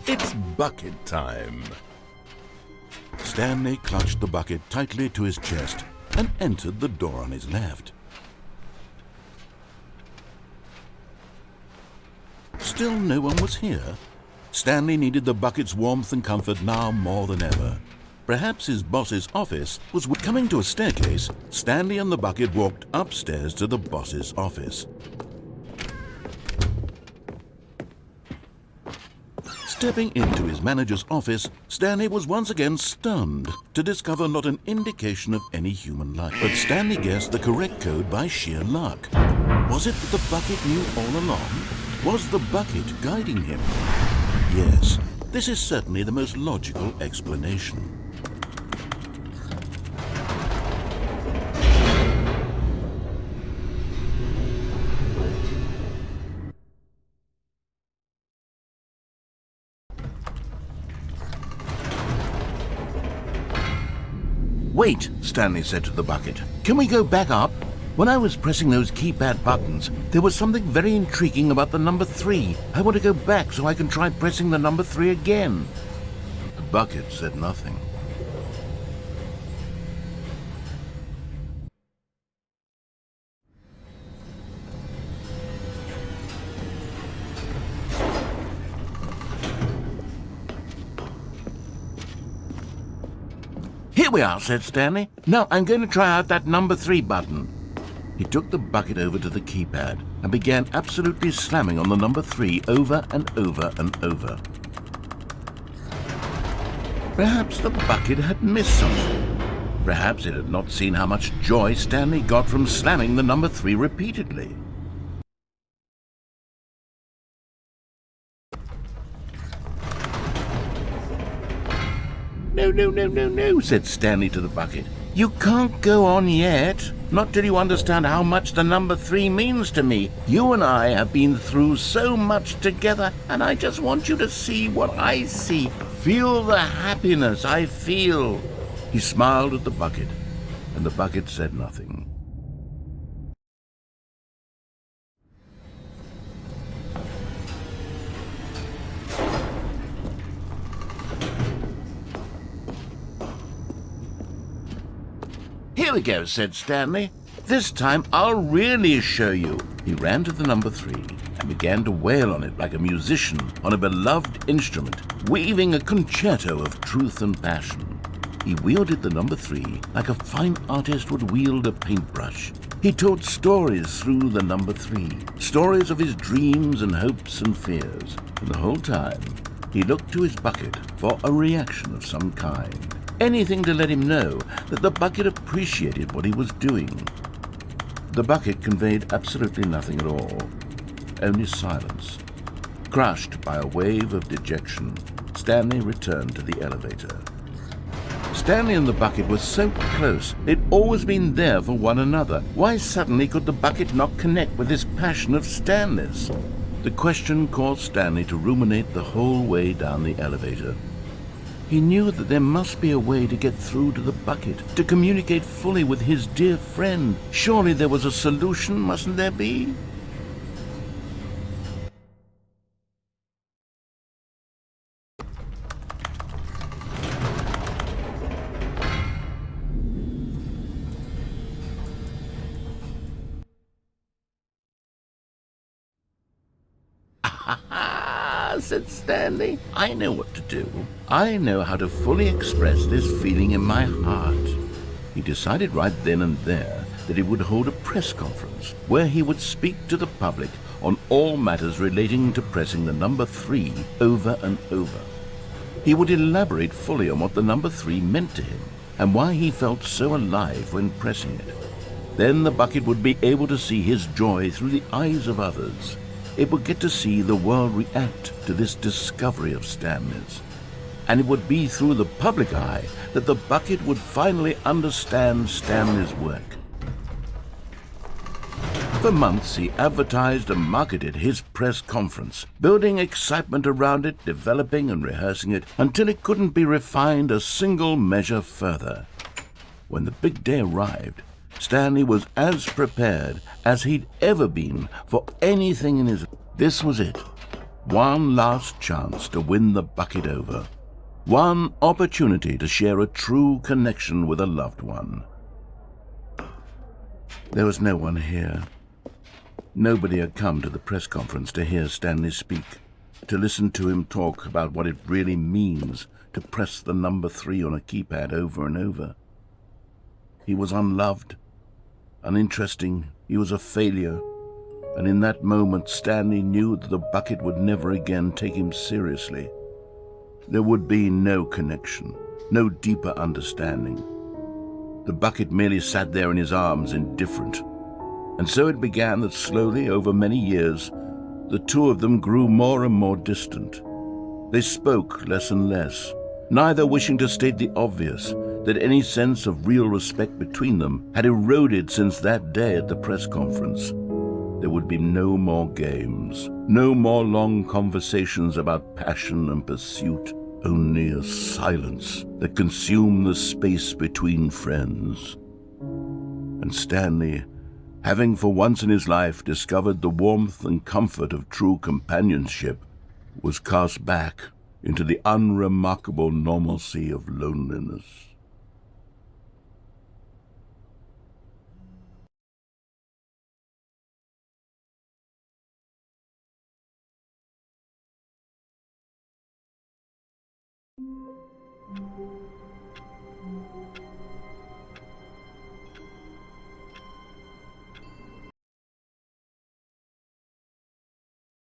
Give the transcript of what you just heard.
It's bucket time. Stanley clutched the bucket tightly to his chest and entered the door on his left. Still no one was here. Stanley needed the bucket's warmth and comfort now more than ever. Perhaps his boss's office was coming to a staircase. Stanley and the bucket walked upstairs to the boss's office. Stepping into his manager's office, Stanley was once again stunned to discover not an indication of any human life. But Stanley guessed the correct code by sheer luck. Was it that the bucket knew all along? Was the bucket guiding him? Yes, this is certainly the most logical explanation. Wait, Stanley said to the bucket. Can we go back up? When I was pressing those keypad buttons, there was something very intriguing about the number 3. I want to go back so I can try pressing the number 3 again. The bucket said nothing. Here we are, said Stanley. Now I'm going to try out that number 3 button. He took the bucket over to the keypad and began absolutely slamming on the number 3 over and over and over. Perhaps the bucket had missed something. Perhaps it had not seen how much joy Stanley got from slamming the number 3 repeatedly. No, said Stanley to the bucket. You can't go on yet. Not till you understand how much the number 3 means to me. You and I have been through so much together, and I just want you to see what I see. Feel the happiness I feel. He smiled at the bucket, and the bucket said nothing. Here we go, said Stanley. This time I'll really show you. He ran to the number 3 and began to wail on it like a musician on a beloved instrument, weaving a concerto of truth and passion. He wielded the number 3 like a fine artist would wield a paintbrush. He told stories through the number 3, stories of his dreams and hopes and fears. And the whole time, he looked to his bucket for a reaction of some kind. Anything to let him know that the bucket appreciated what he was doing. The bucket conveyed absolutely nothing at all, only silence. Crushed by a wave of dejection, Stanley returned to the elevator. Stanley and the bucket were so close, they'd always been there for one another. Why suddenly could the bucket not connect with this passion of Stanley's? The question caused Stanley to ruminate the whole way down the elevator. He knew that there must be a way to get through to the bucket, to communicate fully with his dear friend. Surely there was a solution, mustn't there be? Said Stanley. I know what to do. I know how to fully express this feeling in my heart. He decided right then and there that he would hold a press conference where he would speak to the public on all matters relating to pressing the number 3 over and over. He would elaborate fully on what the number 3 meant to him and why he felt so alive when pressing it. Then the bucket would be able to see his joy through the eyes of others. It would get to see the world react to this discovery of Stanley's. And it would be through the public eye that the bucket would finally understand Stanley's work. For months he advertised and marketed his press conference, building excitement around it, developing and rehearsing it until it couldn't be refined a single measure further. When the big day arrived, Stanley was as prepared as he'd ever been for anything in his life. This was it. One last chance to win the bucket over. One opportunity to share a true connection with a loved one. There was no one here. Nobody had come to the press conference to hear Stanley speak, to listen to him talk about what it really means to press the number 3 on a keypad over and over. He was unloved, uninteresting, he was a failure, and in that moment Stanley knew that the bucket would never again take him seriously. There would be no connection, no deeper understanding. The bucket merely sat there in his arms, indifferent. And so it began that slowly, over many years, the two of them grew more and more distant. They spoke less and less, neither wishing to state the obvious, that any sense of real respect between them had eroded since that day at the press conference. There would be no more games, no more long conversations about passion and pursuit, only a silence that consumed the space between friends. And Stanley, having for once in his life discovered the warmth and comfort of true companionship, was cast back into the unremarkable normalcy of loneliness.